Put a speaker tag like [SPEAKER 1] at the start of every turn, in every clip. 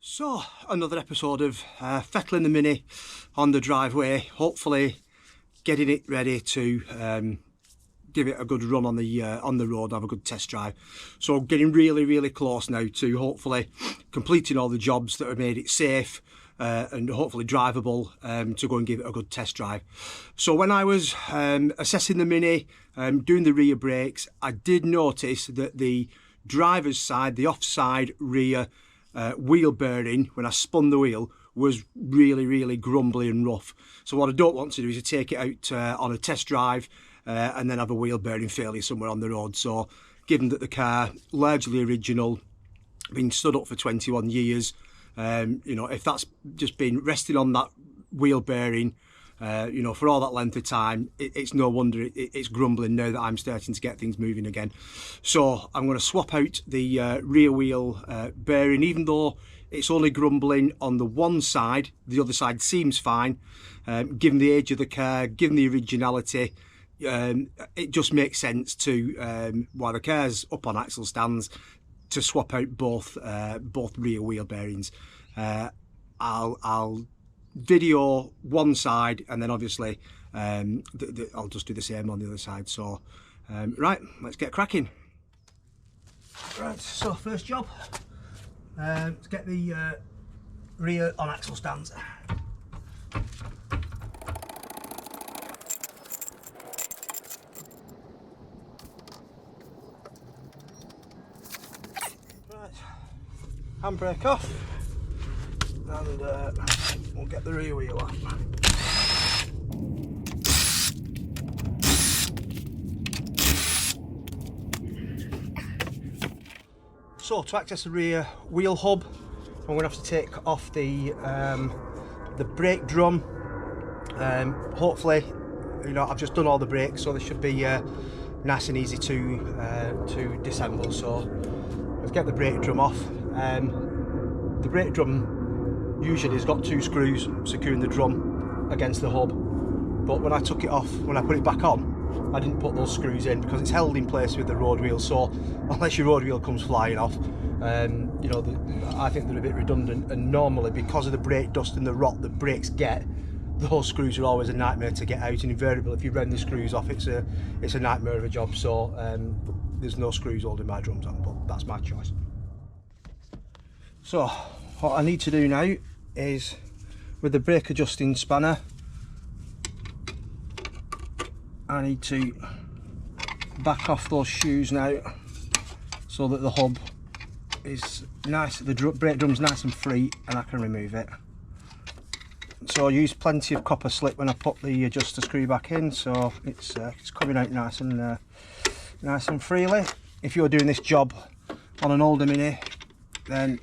[SPEAKER 1] So, another episode of fettling the Mini on the driveway, hopefully getting it ready to give it a good run on the road, have a good test drive. So getting really close now to hopefully completing all the jobs that have made it safe and hopefully drivable to go and give it a good test drive. So when I was assessing the Mini, doing the rear brakes, I did notice that the driver's side, the offside rear wheel bearing, when I spun the wheel, was really grumbly and rough. So what I don't want to do is to take it out on a test drive and then have a wheel bearing failure somewhere on the road. So given that the car, largely original, been stood up for 21 years, you know, if that's just been resting on that wheel bearing, you know, for all that length of time, it's no wonder it's grumbling now that I'm starting to get things moving again. So I'm going to swap out the rear wheel bearing. Even though it's only grumbling on the one side, the other side seems fine. Given the age of the car, given the originality, it just makes sense to, while the car's up on axle stands, to swap out both rear wheel bearings. I'll video one side, and then obviously I'll just do the same on the other side. So right, let's get cracking. Right, so first job, let's get the rear on axle stands. Right, handbrake off, and we'll get the rear wheel off. So to access the rear wheel hub, I'm going to have to take off the brake drum. Hopefully, you know, I've just done all the brakes, so this should be nice and easy to disassemble. So let's get the brake drum off. The brake drum usually has got two screws securing the drum against the hub, but when I took it off, when I put it back on, I didn't put those screws in because it's held in place with the road wheel. So unless your road wheel comes flying off, you know, I think they're a bit redundant. And normally, because of the brake dust and the rot that brakes get, those screws are always a nightmare to get out. And invariably, if you rend the screws off, it's a nightmare of a job. So there's no screws holding my drums on, but that's my choice. So what I need to do now is, with the brake adjusting spanner, I need to back off those shoes now so that the hub is nice, the brake drum's nice and free, and I can remove it. So I used plenty of copper slip when I put the adjuster screw back in, so it's coming out nice and freely. If you're doing this job on an older Mini, then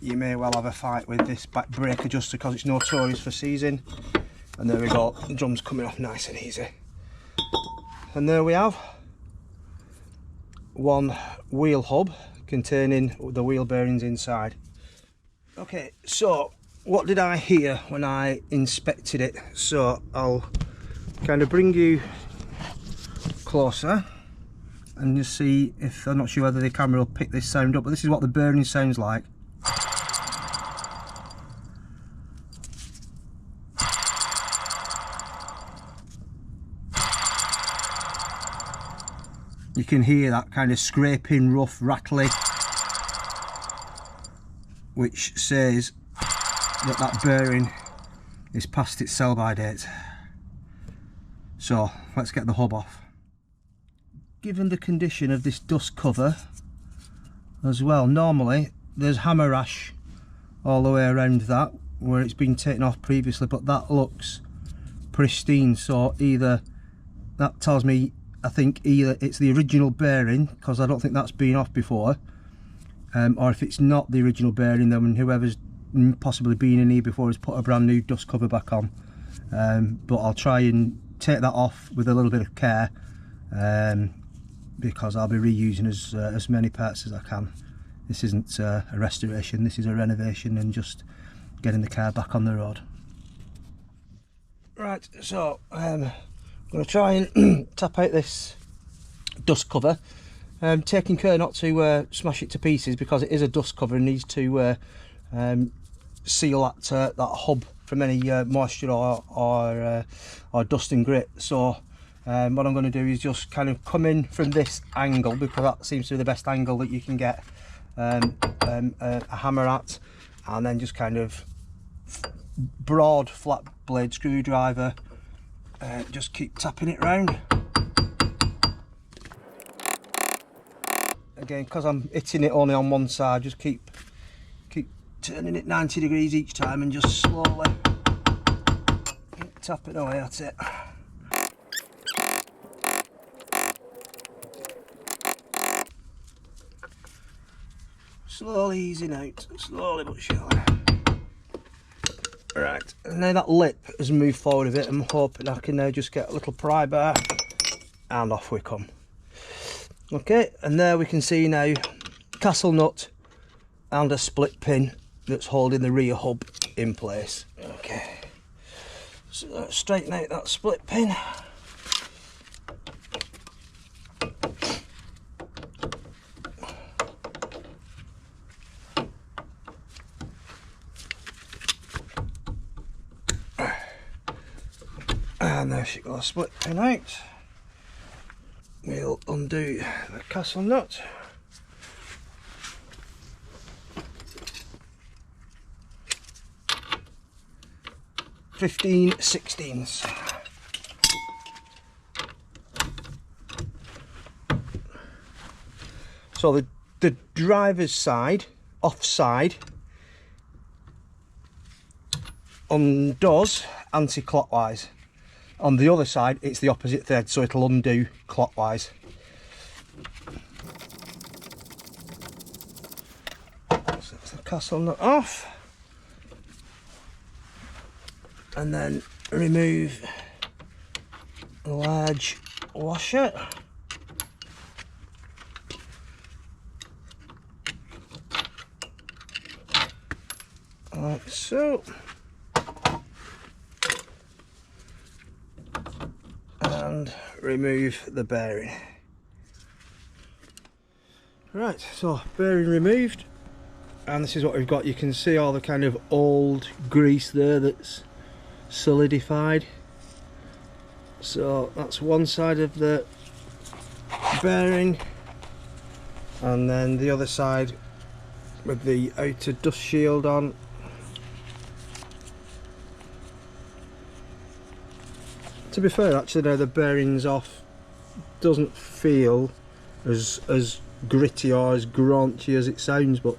[SPEAKER 1] you may well have a fight with this back brake adjuster because it's notorious for seizing. And there we go, the drum's coming off nice and easy. And there we have one wheel hub containing the wheel bearings inside. Okay, so what did I hear when I inspected it? So I'll kind of bring you closer and just see if, I'm not sure whether the camera will pick this sound up, but this is what the bearing sounds like. You can hear that kind of scraping, rough, rattly, which says that that bearing is past its sell-by date. So let's get the hub off. Given the condition of this dust cover as well, normally there's hammer rash all the way around that where it's been taken off previously, but that looks pristine. So either that tells me, I think either it's the original bearing, because I don't think that's been off before, or if it's not the original bearing, then whoever's possibly been in here before has put a brand new dust cover back on. But I'll try and take that off with a little bit of care, because I'll be reusing as many parts as I can. This isn't a restoration, this is a renovation and just getting the car back on the road. Right, so I'm going to try and tap out this dust cover, taking care not to smash it to pieces because it is a dust cover and needs to seal that hub from any moisture or dust and grit. So what I'm going to do is just kind of come in from this angle, because that seems to be the best angle that you can get a hammer at, and then just kind of broad flat blade screwdriver, just keep tapping it round. Again, because I'm hitting it only on one side, just keep turning it 90 degrees each time and just slowly tap it away at it. Slowly easing out, slowly but surely. Right, and now that lip has moved forward a bit, I'm hoping I can now just get a little pry bar and off we come. Okay, and there we can see now castle nut and a split pin that's holding the rear hub in place. Okay, so let's straighten out that split pin. And there she got a split pin out. We'll undo the castle nut. .15/16. So the driver's side, offside, undoes anti-clockwise. On the other side, it's the opposite thread, so it'll undo clockwise. So that's the castle nut off. And then remove a large washer. Like so. And remove the bearing. Right, so bearing removed, and this is what we've got. You can see all the kind of old grease there that's solidified. So that's one side of the bearing, and then the other side with the outer dust shield on. To be fair, actually, now the bearing's off, doesn't feel as gritty or as graunchy as it sounds, but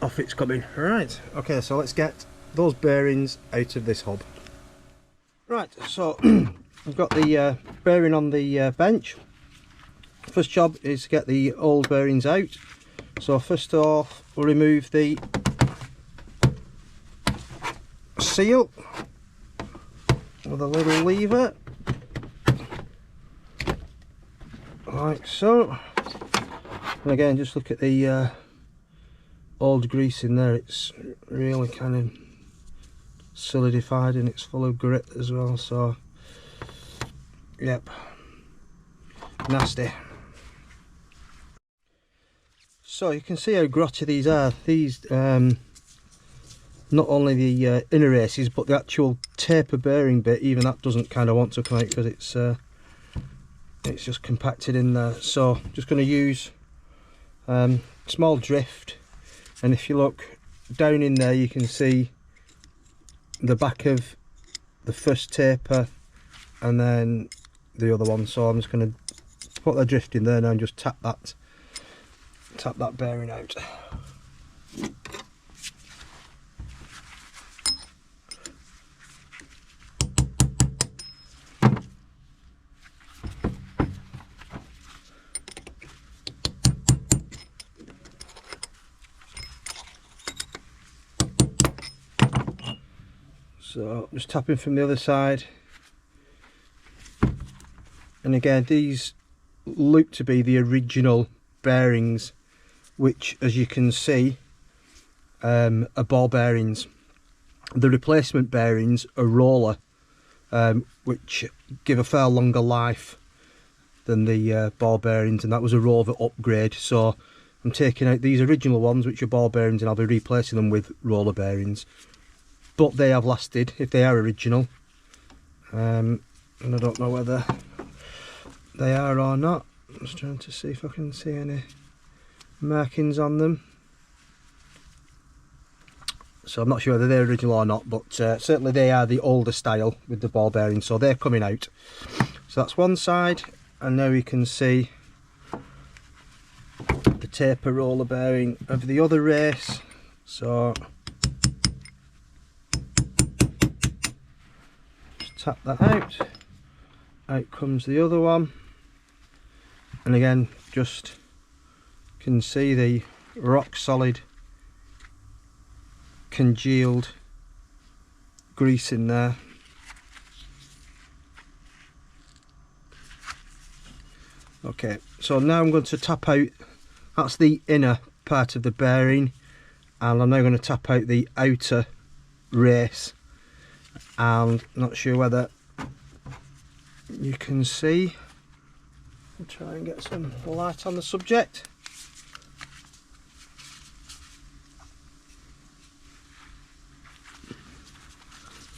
[SPEAKER 1] off it's coming. Right, okay, so let's get those bearings out of this hub. Right, so I've got the bearing on the bench. First job is to get the old bearings out. So first off, we'll remove the seal with a little lever, like so. And again, just look at the old grease in there. It's really kind of solidified and it's full of grit as well, so yep, nasty. So you can see how grotty these are. These not only the inner races, but the actual taper bearing bit, even that doesn't kind of want to come out because it's just compacted in there. So just going to use small drift, and if you look down in there you can see the back of the first taper and then the other one. So I'm just going to put the drift in there now and just tap that bearing out. So just tapping from the other side, and again these look to be the original bearings, which as you can see are ball bearings. The replacement bearings are roller, which give a far longer life than the ball bearings, and that was a Rover upgrade. So I'm taking out these original ones, which are ball bearings, and I'll be replacing them with roller bearings. But they have lasted, if they are original. And I don't know whether they are or not. I'm just trying to see if I can see any markings on them. So I'm not sure whether they're original or not, but certainly they are the older style with the ball bearings, so they're coming out. So that's one side, and now you can see the taper roller bearing of the other race. So just tap that out comes the other one, and again just can see the rock solid congealed grease in there. Okay, so now I'm going to tap out, that's the inner part of the bearing, and I'm now going to tap out the outer race. And not sure whether you can see, I'll try and get some light on the subject.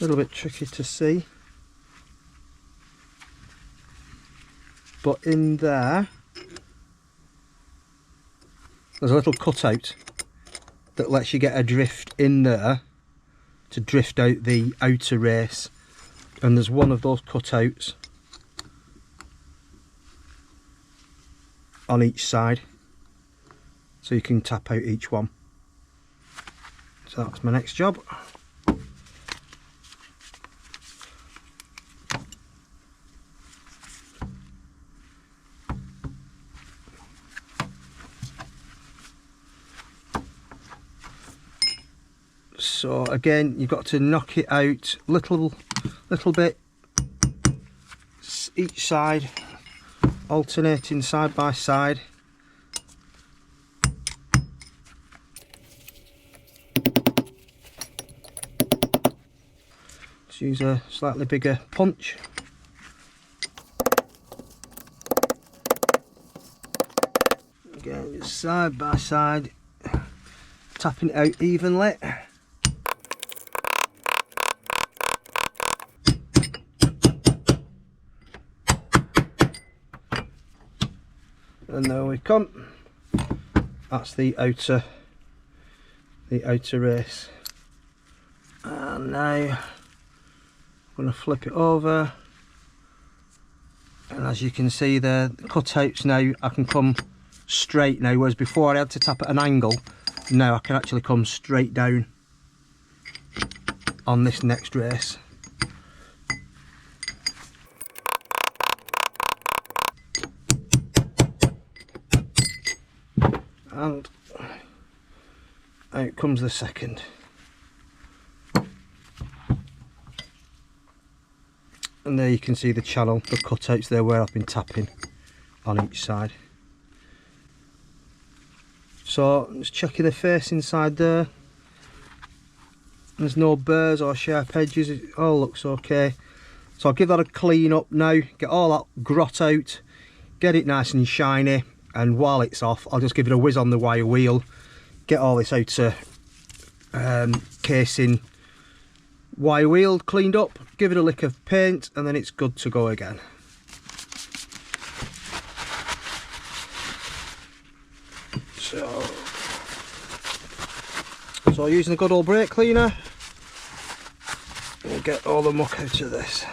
[SPEAKER 1] A little bit tricky to see, but in there's a little cutout that lets you get a drift in there to drift out the outer race, and there's one of those cutouts on each side, so you can tap out each one. So that's my next job. So again, you've got to knock it out little bit each side, alternating side by side. Let's use a slightly bigger punch. Again, just side by side, tapping it out evenly. And there we come. That's the outer race. And now I'm going to flip it over, and as you can see there, the cutouts now I can come straight now, whereas before I had to tap at an angle. Now I can actually come straight down on this next race. And out comes the second. And there you can see the channel, the cutouts there where I've been tapping on each side. So I'm just checking the face inside there. There's no burrs or sharp edges, it all looks okay. So I'll give that a clean up now, get all that grot out, get it nice and shiny. And while it's off, I'll just give it a whiz on the wire wheel, get all this outer casing wire wheel cleaned up, give it a lick of paint, and then it's good to go again. So using a good old brake cleaner, we'll get all the muck out of this.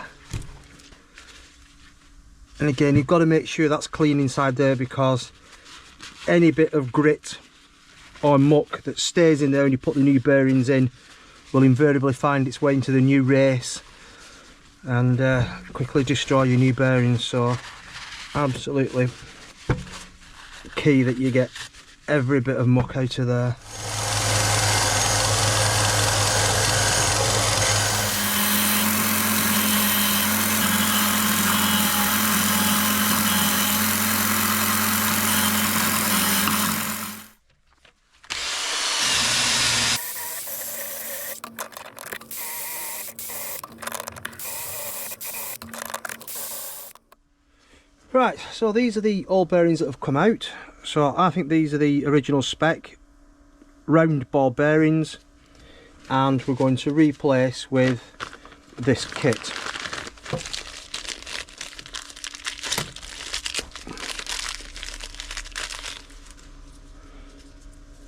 [SPEAKER 1] And again, you've got to make sure that's clean inside there, because any bit of grit or muck that stays in there when you put the new bearings in will invariably find its way into the new race and quickly destroy your new bearings. So absolutely key that you get every bit of muck out of there. Right, so these are the old bearings that have come out. So I think these are the original spec round ball bearings, and we're going to replace with this kit.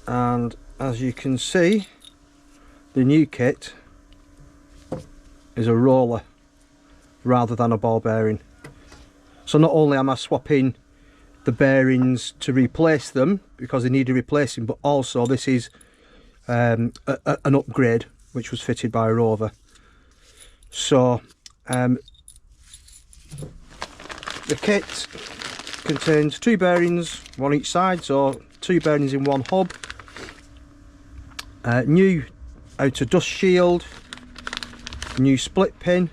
[SPEAKER 1] And as you can see, the new kit is a roller rather than a ball bearing. So not only am I swapping the bearings to replace them because they need a replacing, but also this is an upgrade which was fitted by a Rover. So the kit contains 2 bearings, one each side, so 2 bearings in one hub, new outer dust shield, new split pin,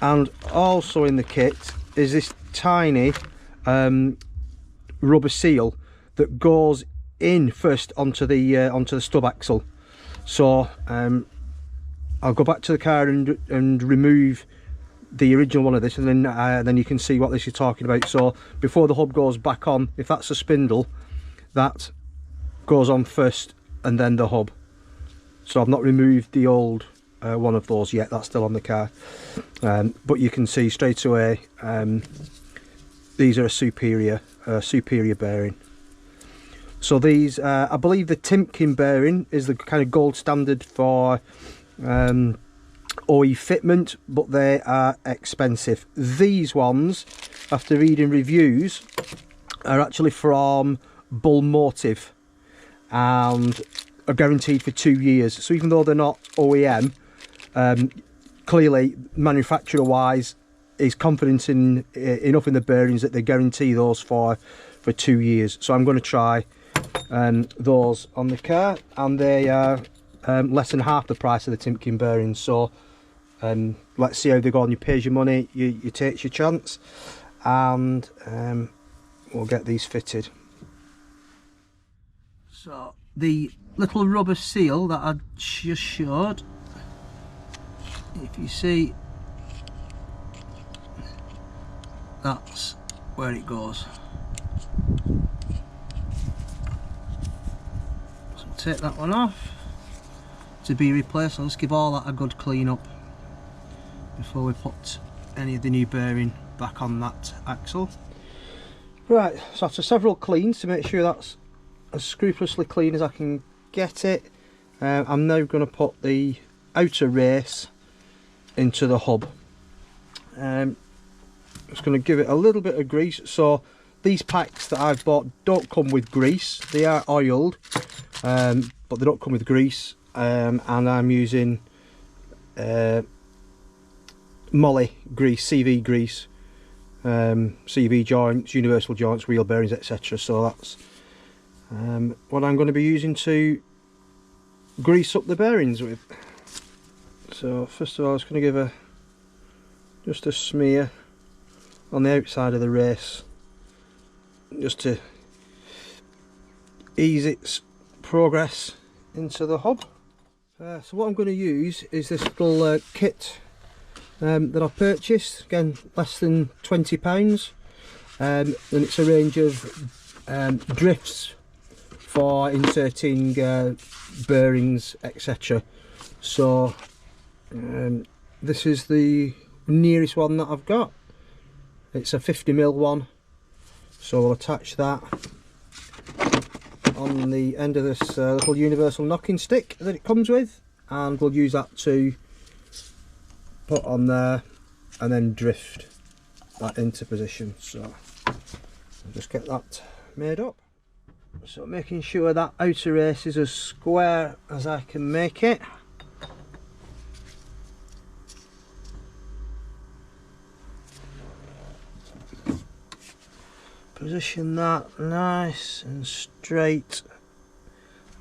[SPEAKER 1] and also in the kit is this tiny rubber seal that goes in first onto the stub axle. So I'll go back to the car and remove the original one of this, and then you can see what this is talking about. So before the hub goes back on, if that's a spindle, that goes on first and then the hub. So I've not removed the old one of those yet, that's still on the car, but you can see straight away these are a superior bearing. So these, I believe the Timken bearing is the kind of gold standard for OE fitment, but they are expensive. These ones, after reading reviews, are actually from Bull Motive and are guaranteed for 2 years. So even though they're not OEM, clearly manufacturer wise is confident enough in the bearings that they guarantee those for 2 years. So I'm going to try those on the car, and they are less than half the price of the Timken bearings. So let's see how they go on. You pay your money, you take your chance, and we'll get these fitted. So the little rubber seal that I just showed, if you see, that's where it goes. So take that one off to be replaced. I'll just give all that a good clean up before we put any of the new bearing back on that axle. Right, so after several cleans to make sure that's as scrupulously clean as I can get it, I'm now going to put the outer race into the hub. Just going to give it a little bit of grease. So these packs that I've bought don't come with grease, they are oiled, but they don't come with grease, and I'm using Molly grease, CV grease, CV joints, universal joints, wheel bearings, etc. So that's what I'm going to be using to grease up the bearings with. So first of all, I'm just going to give just a smear on the outside of the race, just to ease its progress into the hub. So what I'm going to use is this little kit that I purchased, again less than £20, and it's a range of drifts for inserting bearings, etc. So this is the nearest one that I've got. It's a 50mm one, so we'll attach that on the end of this little universal knocking stick that it comes with, and we'll use that to put on there and then drift that into position. So I'll just get that made up. So making sure that outer race is as square as I can make it. Position that nice and straight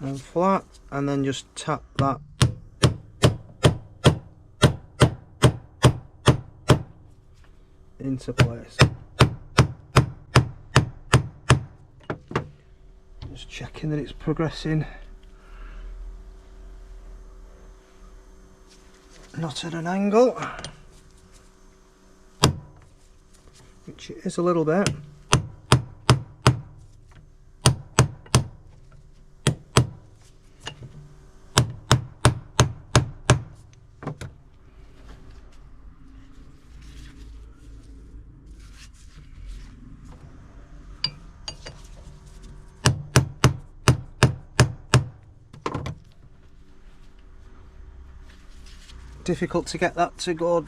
[SPEAKER 1] and flat, and then just tap that into place. Just checking that it's progressing not at an angle, which it is a little bit. difficult to get that to go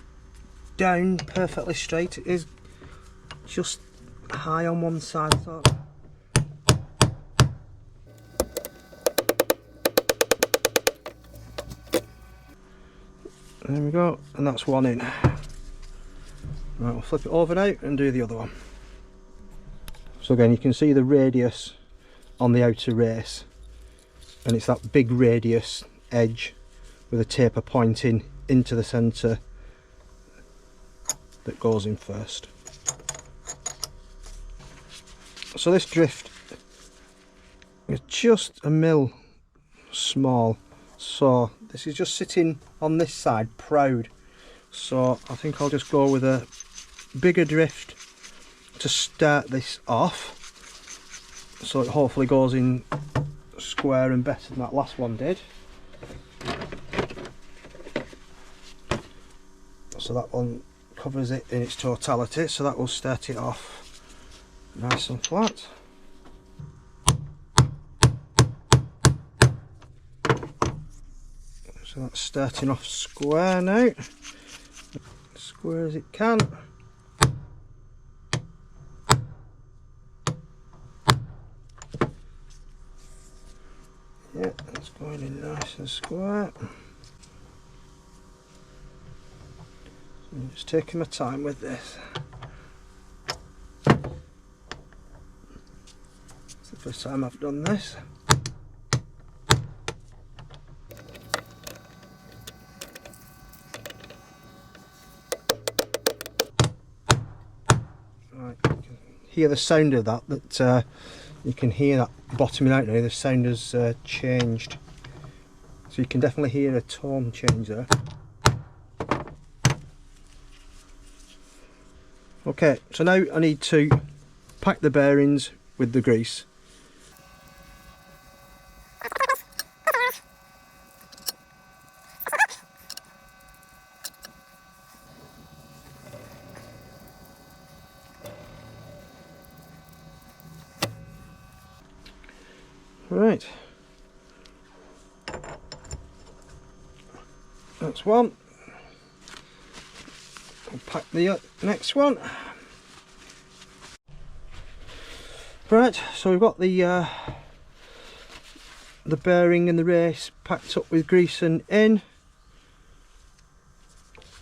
[SPEAKER 1] down perfectly straight. It is just high on one side. So there we go, and that's one in. Right, we'll flip it over now and do the other one. So again, you can see the radius on the outer race, and it's that big radius edge with a taper pointing into the centre that goes in first. So this drift is just a mil small, so this is just sitting on this side proud, so I think I'll just go with a bigger drift to start this off, so it hopefully goes in square and better than that last one did. So that one covers it in its totality, so that will start it off nice and flat. So that's starting off square now, square as it can. Yeah, that's going in nice and square. So I'm just taking my time with this. It's the first time I've done this. Right, you can hear the sound of that, you can hear that bottoming out now. The sound has changed, so you can definitely hear a tone change there. Okay, so now I need to pack the bearings with the grease. Right, that's one. I'll pack the next one. Right, so we've got the bearing and the race packed up with grease and in.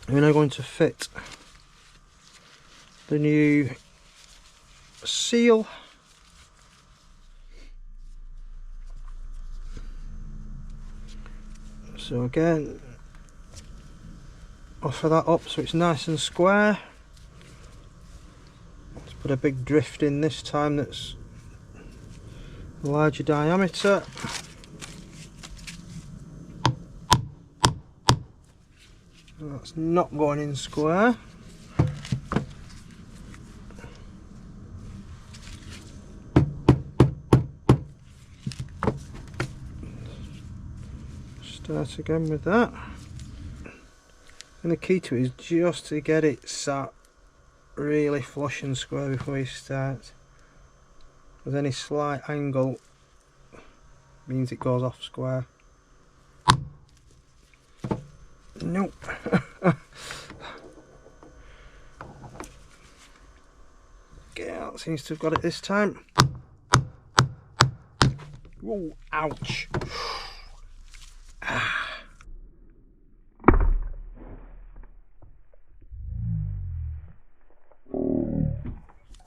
[SPEAKER 1] We're now going to fit the new seal. So again, offer that up so it's nice and square. Let's put a big drift in this time that's a larger diameter. That's not going in square. Start again with that, and the key to it is just to get it sat really flush and square before you start, because any slight angle means it goes off square. Nope. Okay, that seems to have got it this time. Whoa, ouch.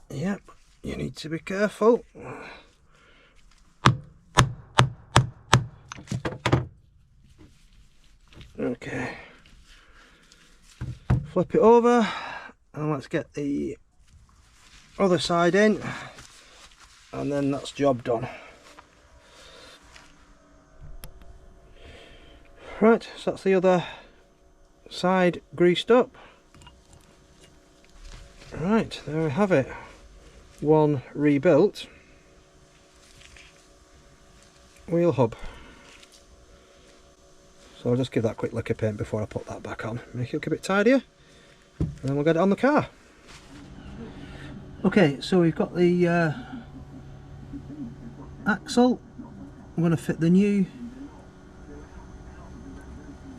[SPEAKER 1] Yep, you need to be careful. Okay, flip it over and let's get the other side in, and then that's job done. Right, so that's the other side greased up. Right, there we have it. One rebuilt wheel hub. So I'll just give that a quick lick of paint before I put that back on, make it look a bit tidier, and then we'll get it on the car. Okay, so we've got the axle. I'm going to fit the new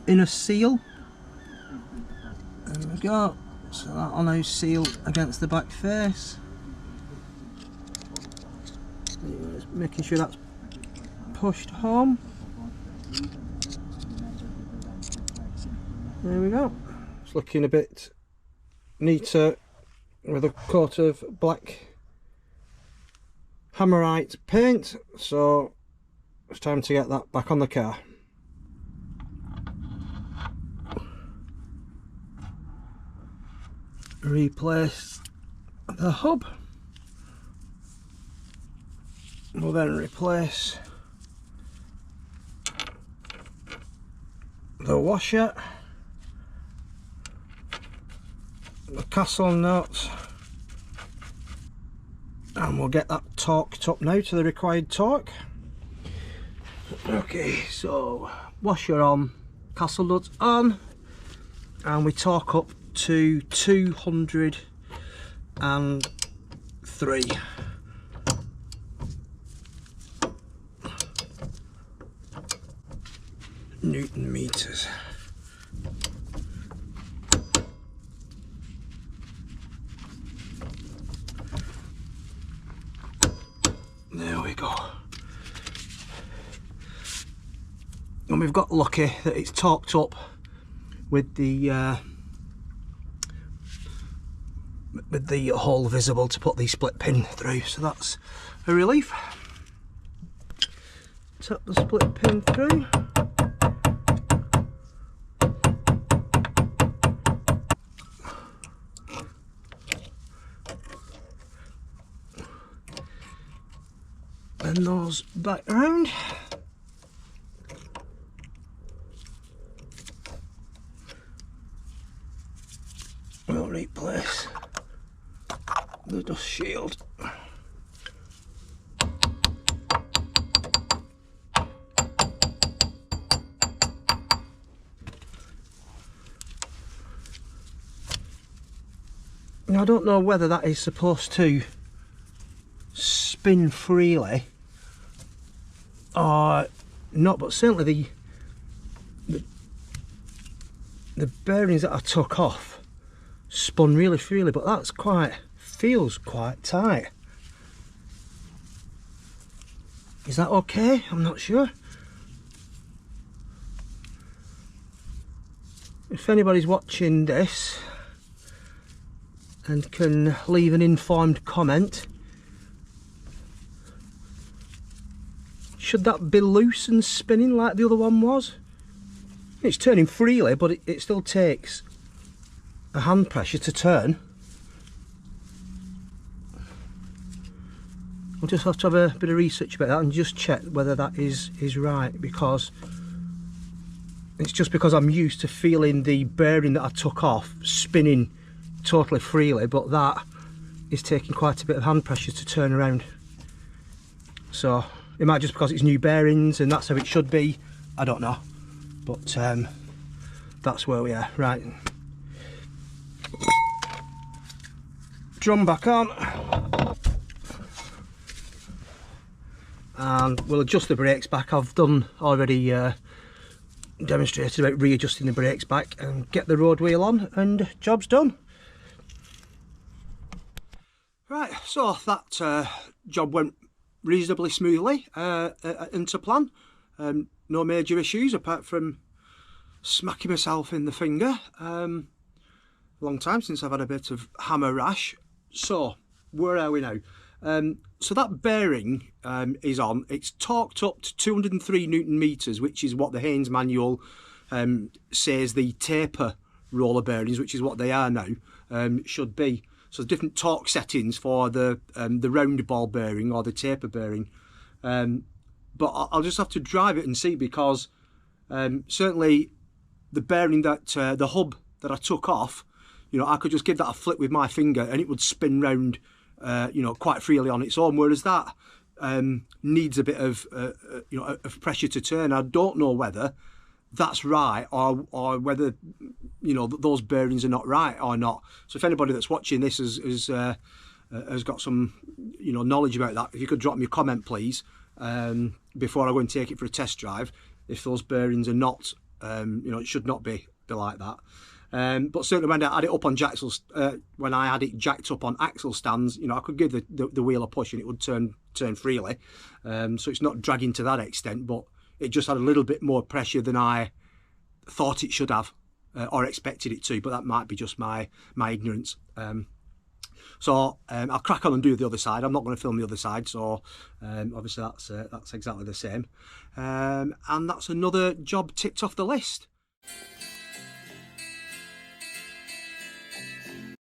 [SPEAKER 1] inner seal
[SPEAKER 2] we go. So that'll now seal against the back face. Just making sure that's pushed home. There we go. It's looking a bit neater with a coat of black Hammerite paint, so it's time to get that back on the car. Replace the hub. We'll then replace the washer, the castle nuts, and we'll get that torqued up now to the required torque. Okay, so washer on, castle nuts on, and we torque up to 203 Newton meters. There we go. And we've got lucky that it's torqued up with the hole visible to put the split pin through, so that's a relief. Tap the split pin through. Bend those back around. We'll replace the dust shield. Now, I don't know whether that is supposed to spin freely or not, but certainly the bearings that I took off spun really freely, but that's feels quite tight. Is that okay? I'm not sure. If anybody's watching this and can leave an informed comment, should that be loose and spinning like the other one was? It's turning freely, but it still takes a hand pressure to turn. We'll just have to have a bit of research about that and just check whether that is right, because it's just because I'm used to feeling the bearing that I took off spinning totally freely, but that is taking quite a bit of hand pressure to turn around. So it might just because it's new bearings and that's how it should be, I don't know, but that's where we are. Right, drum back on, and we'll adjust the brakes back. I've done already demonstrated about readjusting the brakes back, and get the road wheel on and job's done. Right, so that job went reasonably smoothly into plan. No major issues apart from smacking myself in the finger. Long time since I've had a bit of hammer rash. So where are we now? So that bearing is on. It's torqued up to 203 Newton meters, which is what the Haynes manual says the taper roller bearings, which is what they are now, should be. So different torque settings for the round ball bearing or the taper bearing. But I'll just have to drive it and see, because certainly the bearing that the hub that I took off, you know, I could just give that a flick with my finger and it would spin round, you know, quite freely on its own. Whereas that needs a bit of you know, of pressure to turn. I don't know whether that's right or whether, you know, those bearings are not right or not. So if anybody that's watching this has got some, you know, knowledge about that, if you could drop me a comment, please, before I go and take it for a test drive, if those bearings are not, you know, it should not be like that. But certainly when I had it up on when I had it jacked up on axle stands, you know, I could give the wheel a push and it would turn freely. So it's not dragging to that extent, but it just had a little bit more pressure than I thought it should have, or expected it to. But that might be just my ignorance. So I'll crack on and do the other side. I'm not going to film the other side, so obviously that's exactly the same. And that's another job ticked off the list.